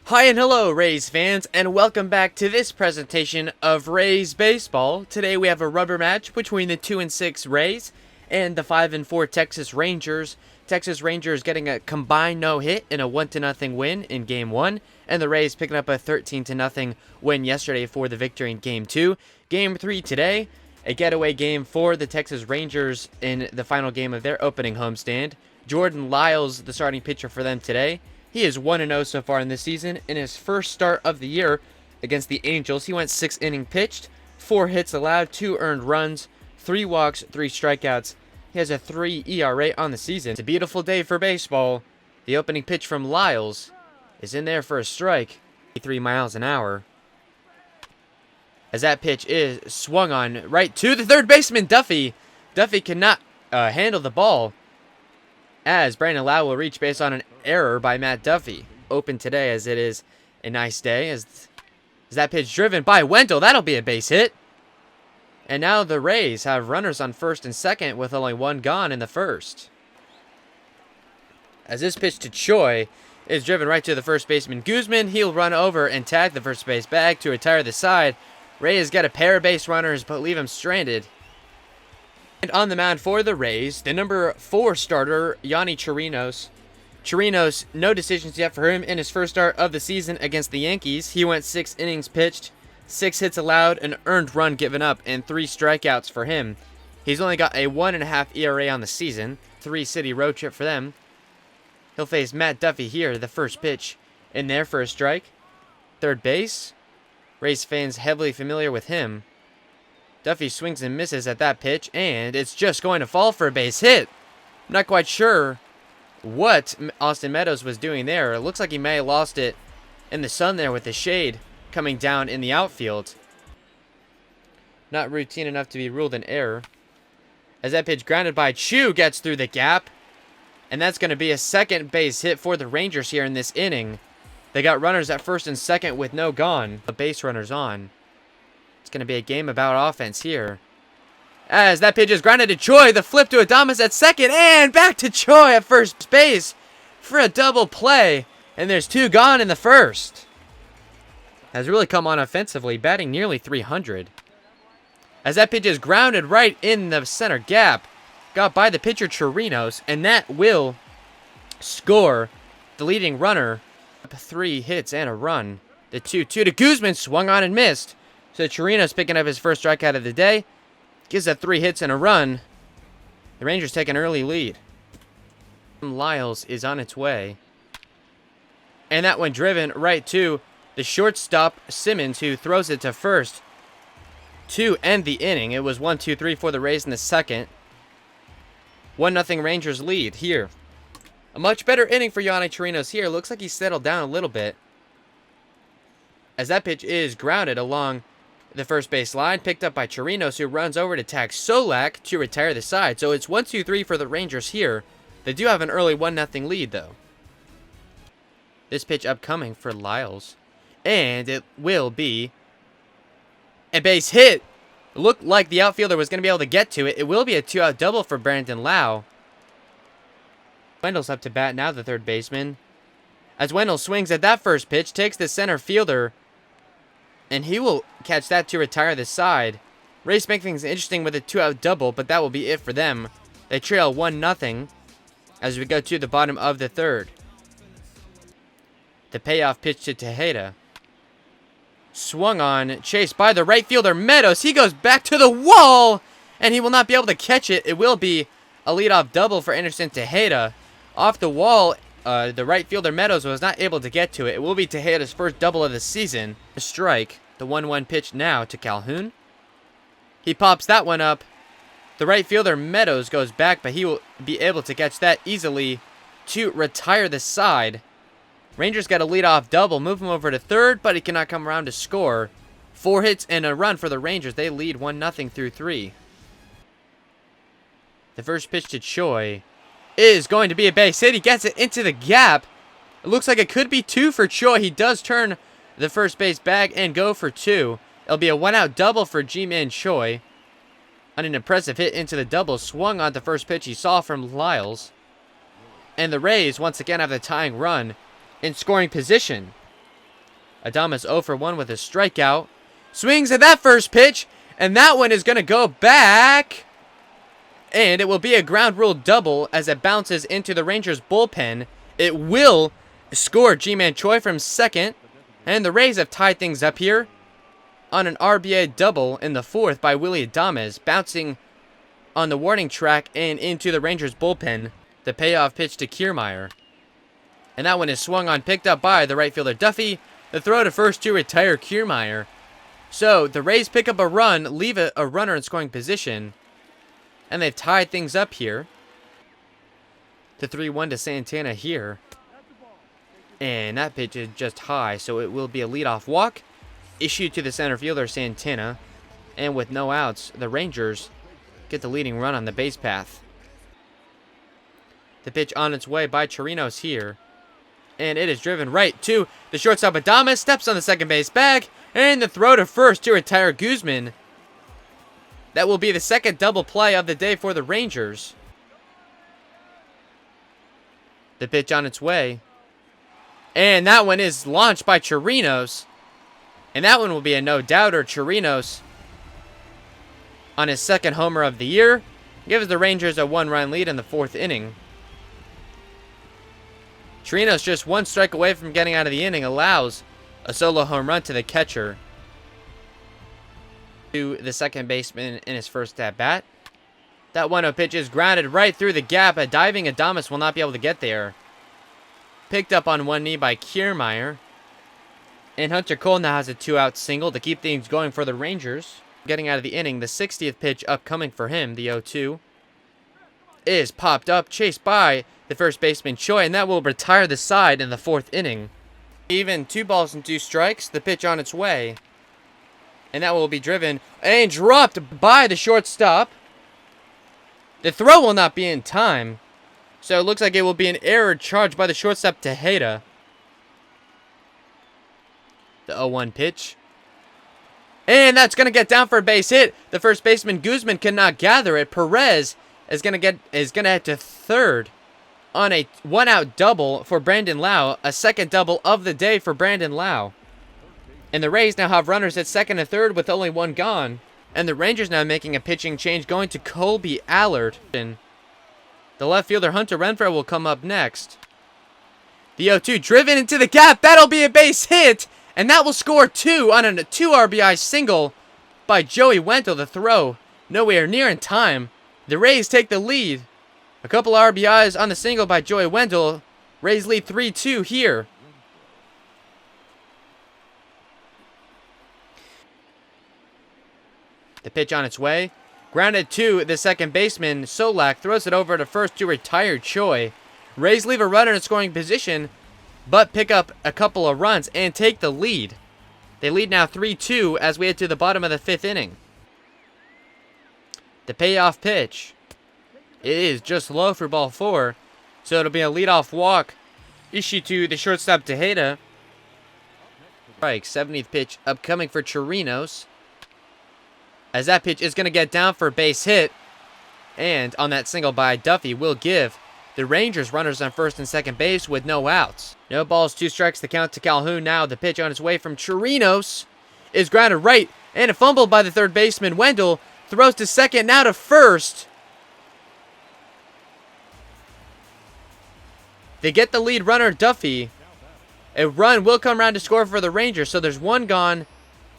Hi and hello Rays fans, and welcome back to this presentation of Rays Baseball. Today we have a rubber match between the 2-6 Rays and the 5-4 Texas Rangers. Texas Rangers getting a combined no-hit in a 1-0 win in Game 1, and the Rays picking up a 13-0 win yesterday for the victory in Game 2. Game 3 today, a getaway game for the Texas Rangers in the final game of their opening homestand. Jordan Lyles, the starting pitcher for them today. He is 1-0 so far in this season. In his first start of the year against the Angels, he went 6 innings pitched, 4 hits allowed, 2 earned runs, 3 walks, 3 strikeouts. He has a 3 ERA on the season. It's a beautiful day for baseball. The opening pitch from Lyles is in there for a strike, 83 miles an hour. As that pitch is swung on right to the third baseman, Duffy. Duffy cannot handle the ball, as Brandon Lowe will reach base on an error by Matt Duffy. Open today, as it is a nice day. As that pitch driven by Wendell, that'll be a base hit. And now the Rays have runners on first and second with only 1 gone in the first. As this pitch to Choi is driven right to the first baseman Guzman, he'll run over and tag the first base bag to retire the side. Rays got a pair of base runners but leave him stranded. And on the mound for the Rays, the number 4 starter, Yonny Chirinos. Chirinos, no decisions yet for him in his first start of the season against the Yankees. He went 6 innings pitched, 6 hits allowed, an earned run given up, and 3 strikeouts for him. He's only got a 1.5 ERA on the season, 3 city road trip for them. He'll face Matt Duffy here, the first pitch in there for a strike. Third base, Rays fans heavily familiar with him. Duffy swings and misses at that pitch, and it's just going to fall for a base hit. I'm not quite sure what Austin Meadows was doing there. It looks like he may have lost it in the sun there with the shade coming down in the outfield. Not routine enough to be ruled an error. As that pitch grounded by Chu gets through the gap, and that's going to be a second base hit for the Rangers here in this inning. They got runners at first and second with no gone. The base runners on. It's going to be a game about offense here. As that pitch is grounded to Choi, the flip to Adames at second, and back to Choi at first base for a double play. And there's 2 gone in the first. Has really come on offensively, batting nearly 300. As that pitch is grounded right in the center gap, got by the pitcher Chirinos, and that will score the leading runner. 3 hits and a run. The 2-2 to Guzman, swung on and missed. So Chirinos picking up his first strikeout of the day. Gives that 3 hits and a run. The Rangers take an early lead. Lyles is on its way. And that one driven right to the shortstop Simmons, who throws it to first to end the inning. It was 1-2-3 for the Rays in the second. 1-0 Rangers lead here. A much better inning for Yonny Chirinos here. Looks like he's settled down a little bit. As that pitch is grounded along the first base line, picked up by Chirinos, who runs over to tag Solak to retire the side. So it's 1-2-3 for the Rangers here. They do have an early 1-0 lead, though. This pitch upcoming for Lyles. And it will be a base hit. It looked like the outfielder was going to be able to get to it. It will be a 2-out double for Brandon Lowe. Wendell's up to bat now, the third baseman. As Wendell swings at that first pitch, takes the center fielder, and he will catch that to retire the side. Rays make things interesting with a 2-out double, but that will be it for them. They trail 1-0 as we go to the bottom of the third. The payoff pitch to Tejeda. Swung on, chased by the right fielder Meadows. He goes back to the wall, and he will not be able to catch it. It will be a leadoff double for Anderson Tejeda. Off the wall, the right fielder Meadows was not able to get to it. It will be Tejeda's first double of the season. A strike. The 1-1 pitch now to Calhoun. He pops that one up. The right fielder Meadows goes back, but he will be able to catch that easily to retire the side. Rangers got a leadoff double, move him over to third, but he cannot come around to score. 4 hits and a run for the Rangers. They lead 1-0 through 3. The first pitch to Choi is going to be a base hit. He gets it into the gap. It looks like it could be 2 for Choi. He does turn the first base bag and go for 2. It'll be a 1-out double for Ji-Man Choi. On an impressive hit into the double, swung on the first pitch he saw from Lyles. And the Rays once again have the tying run in scoring position. Adames 0 for 1 with a strikeout. Swings at that first pitch, and that one is going to go back. And it will be a ground rule double as it bounces into the Rangers bullpen. It will score Ji-Man Choi from second. And the Rays have tied things up here on an RBI double in the fourth by Willy Adames, bouncing on the warning track and into the Rangers bullpen. The payoff pitch to Kiermaier. And that one is swung on, picked up by the right fielder Duffy. The throw to first to retire Kiermaier. So the Rays pick up a run, leave a runner in scoring position. And they've tied things up here. The 3-1 to Santana here. And that pitch is just high, so it will be a leadoff walk issued to the center fielder Santana. And with no outs, the Rangers get the leading run on the base path. The pitch on its way by Chirinos here. And it is driven right to the shortstop Adames. Steps on the second base bag. And the throw to first to retire Guzman. That will be the second double play of the day for the Rangers. The pitch on its way. And that one is launched by Chirinos. And that one will be a no-doubter. Chirinos, on his second homer of the year, gives the Rangers a 1-run lead in the fourth inning. Chirinos just one strike away from getting out of the inning, allows a solo home run to the catcher. To the second baseman in his first at-bat. That 1-0 pitch is grounded right through the gap. A diving Adames will not be able to get there. Picked up on one knee by Kiermaier. And Hunter Cole now has a 2-out single to keep things going for the Rangers. Getting out of the inning, the 60th pitch upcoming for him, the 0-2. Is popped up, chased by the first baseman Choi, and that will retire the side in the fourth inning. Even 2 balls and 2 strikes, the pitch on its way. And that will be driven and dropped by the shortstop. The throw will not be in time. So it looks like it will be an error charged by the shortstop Tejeda. The 0-1 pitch. And that's going to get down for a base hit. The first baseman Guzman cannot gather it. Perez is going to head to third on a 1-out double for Brandon Lau. A second double of the day for Brandon Lau. And the Rays now have runners at second and third with only 1 gone. And the Rangers now making a pitching change, going to Colby Allard. The left fielder Hunter Renfroe will come up next. The 0-2 driven into the gap. That'll be a base hit. And that will score 2 on a 2 RBI single by Joey Wendell. The throw nowhere near in time. The Rays take the lead. A couple RBIs on the single by Joey Wendell. Rays lead 3-2 here. The pitch on its way. Grounded to the second baseman. Solak throws it over to first to retire Choi. Rays leave a runner in scoring position, but pick up a couple of runs and take the lead. They lead now 3-2 as we head to the bottom of the 5th inning. The payoff pitch. It is just low for ball 4, so it'll be a leadoff walk issued to the shortstop Tejeda. Strike, 70th pitch upcoming for Chirinos. As that pitch is going to get down for a base hit. And on that single by Duffy will give the Rangers runners on first and second base with no outs. No balls, 2 strikes, the count to Calhoun. Now the pitch on its way from Chirinos is grounded right and fumbled by the third baseman. Wendell throws to second, now to first. They get the lead runner Duffy. A run will come around to score for the Rangers, so there's 1 gone.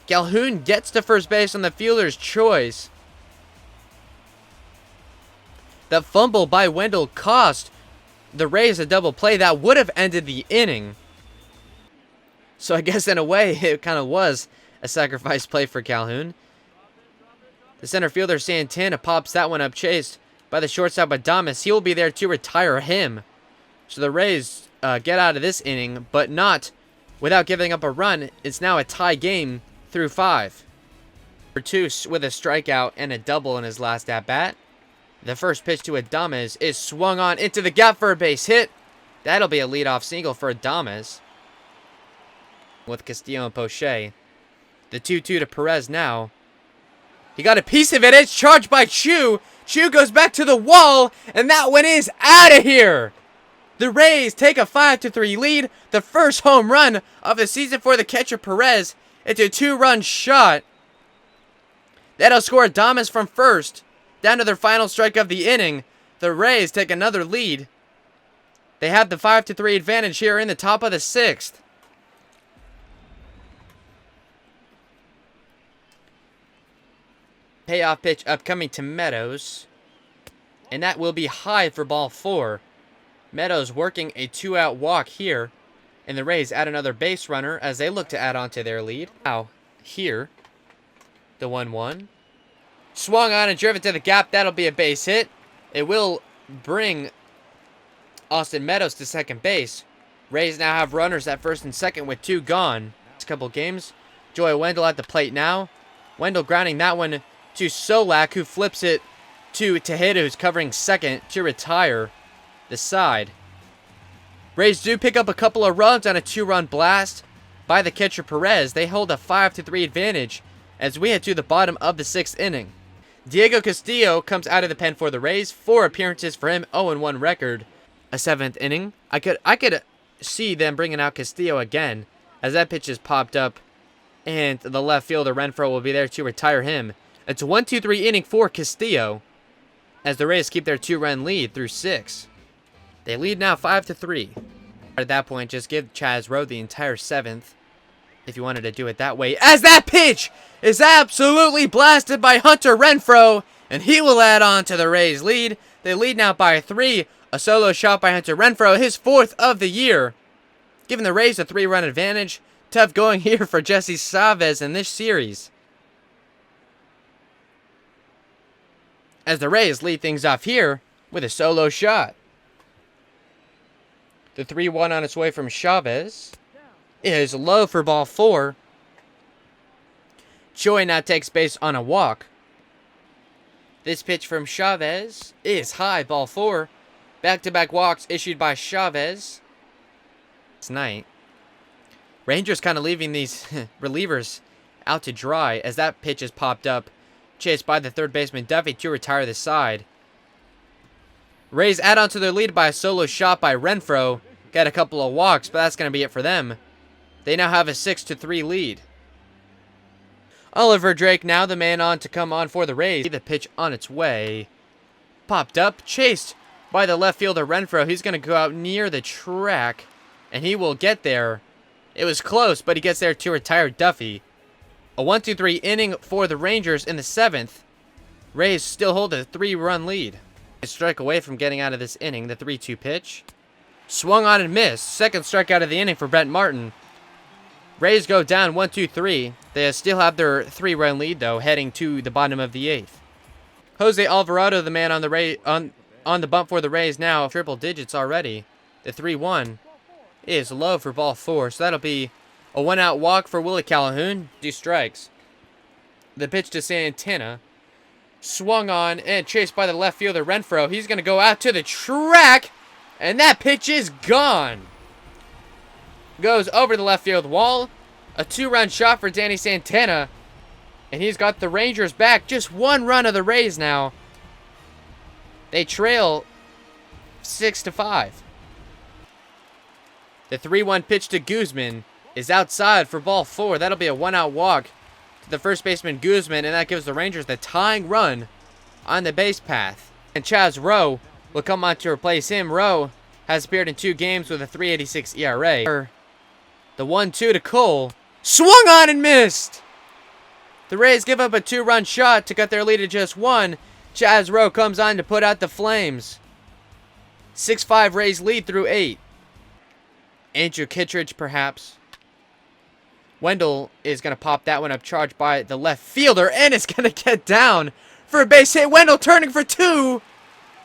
Calhoun gets to first base on the fielder's choice. That fumble by Wendell cost the Rays a double play that would have ended the inning. So I guess in a way it kind of was a sacrifice play for Calhoun. The center fielder Santana pops that one up, chased by the shortstop Adames. He will be there to retire him. So the Rays get out of this inning, but not without giving up a run. It's now a tie game through 5. For 2 with a strikeout and a double in his last at-bat. The first pitch to Adames is swung on into the gap for a base hit. That'll be a leadoff single for Adames. With Castillo and Poche. The 2-2 to Perez now. He got a piece of it. It's charged by Chu. Chu goes back to the wall, and that one is out of here. The Rays take a 5-3 lead. The first home run of the season for the catcher Perez. It's a 2-run shot. That'll score Adames from first. Down to their final strike of the inning. The Rays take another lead. They have the 5-3 advantage here in the top of the 6th. Payoff pitch upcoming to Meadows. And that will be high for ball 4. Meadows working a 2-out walk here. And the Rays add another base runner as they look to add on to their lead. Now, here, the 1-1. Swung on and driven to the gap. That'll be a base hit. It will bring Austin Meadows to second base. Rays now have runners at first and second with 2 gone. Next couple games. Joey Wendell at the plate now. Wendell grounding that one to Solak, who flips it to Tejeda, who's covering second to retire the side. Rays do pick up a couple of runs on a 2-run blast by the catcher Perez. They hold a 5-3 advantage as we head to the bottom of the 6th inning. Diego Castillo comes out of the pen for the Rays. 4 appearances for him, 0-1 record. A 7th inning. I could see them bringing out Castillo again as that pitch is popped up, and the left fielder Renfroe will be there to retire him. It's a 1-2-3 inning for Castillo as the Rays keep their 2-run lead through 6. They lead now 5-3. At that point, just give Chaz Rowe the entire 7th if you wanted to do it that way, as that pitch is absolutely blasted by Hunter Renfroe, and he will add on to the Rays' lead. They lead now by 3. A solo shot by Hunter Renfroe, his 4th of the year, giving the Rays a 3-run advantage. Tough going here for Jesse Chavez in this series, as the Rays lead things off here with a solo shot. The 3-1 on its way from Chavez is low for ball 4. Choi now takes base on a walk. This pitch from Chavez is high, ball 4. Back-to-back walks issued by Chavez tonight. Rangers kind of leaving these relievers out to dry as that pitch is popped up. Chased by the third baseman Duffy to retire the side. Rays add on to their lead by a solo shot by Renfroe. Got a couple of walks, but that's going to be it for them. They now have a 6-3 lead. Oliver Drake now the man on to come on for the Rays. The pitch on its way. Popped up, chased by the left fielder Renfroe. He's going to go out near the track, and he will get there. It was close, but he gets there to retire Duffy. A 1-2-3 inning for the Rangers in the 7th. Rays still hold a 3-run lead. A strike away from getting out of this inning. The 3-2 pitch. Swung on and missed. Second strikeout of the inning for Brent Martin. Rays go down 1-2-3. They still have their 3-run lead, though, heading to the bottom of the 8th. Jose Alvarado, the man on the bump for the Rays now. Triple digits already. The 3-1 is low for ball 4, so that'll be a 1-out walk for Willie Calhoun. 2 strikes. The pitch to Santana. Swung on and chased by the left fielder Renfroe. He's going to go out to the track, and that pitch is gone. Goes over the left field wall. A 2-run shot for Danny Santana, and he's got the Rangers back. Just 1 run of the Rays now. They trail 6-5. The 3-1 pitch to Guzman is outside for ball 4. That'll be a 1-out walk to the first baseman Guzman, and that gives the Rangers the tying run on the base path. And Chaz Rowe will come on to replace him. Rowe has appeared in 2 games with a 3.86 ERA. The 1-2 to Cole. Swung on and missed! The Rays give up a 2-run shot to cut their lead to just 1. Chaz Rowe comes on to put out the Flames. 6-5 Rays lead through 8. Andrew Kittredge, perhaps. Wendell is going to pop that one up, charged by the left fielder, and it's going to get down for a base hit. Wendell turning for 2,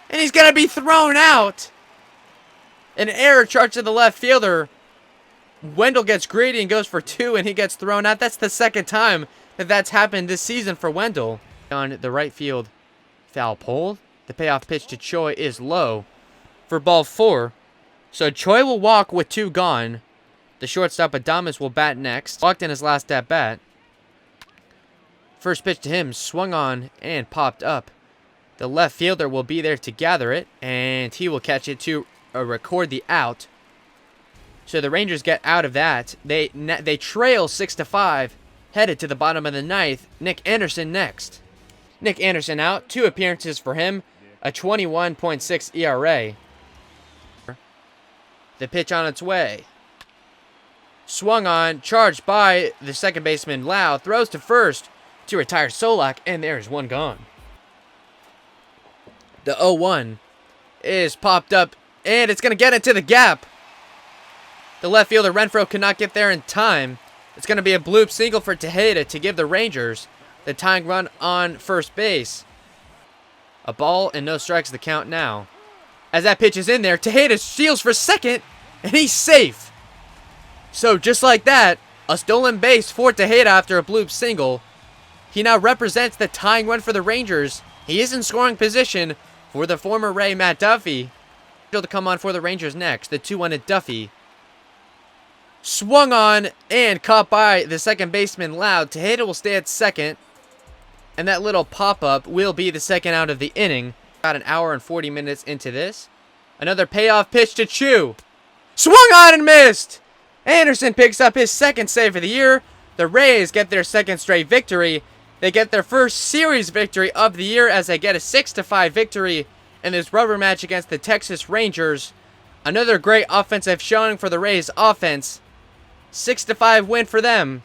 and he's going to be thrown out. An error charged to the left fielder. Wendell gets greedy and goes for 2, and he gets thrown out. That's the second time that that's happened this season for Wendell. On the right field foul pole, the payoff pitch to Choi is low for ball 4. So Choi will walk with 2 gone. The shortstop Adames will bat next. Walked in his last at bat. First pitch to him, swung on and popped up. The left fielder will be there to gather it, and he will catch it to record the out. So the Rangers get out of that. They trail 6-5, headed to the bottom of the ninth. Nick Anderson next. Nick Anderson out, 2 appearances for him, a 21.6 ERA. The pitch on its way. Swung on, charged by the second baseman Lau, throws to first to retire Solak, and there's one gone. The 0-1 is popped up, and it's going to get into the gap. The left fielder Renfroe could not get there in time. It's going to be a bloop single for Tejeda to give the Rangers the tying run on first base. A ball and no strikes the count now. As that pitch is in there, Tejeda steals for second, and he's safe. So just like that, a stolen base for Tejeda after a bloop single. He now represents the tying run for the Rangers. He is in scoring position for the former Ray, Matt Duffy. To come on for the Rangers next, the 2-1 at Duffy. Swung on and caught by the second baseman Loud. Tejeda will stay at second. And that little pop-up will be the second out of the inning. About an hour and 40 minutes into this. Another payoff pitch to Chu. Swung on and missed! Anderson picks up his second save of the year. The Rays get their second straight victory. They get their first series victory of the year as they get a 6-5 victory in this rubber match against the Texas Rangers. Another great offensive showing for the Rays offense. 6-5 win for them.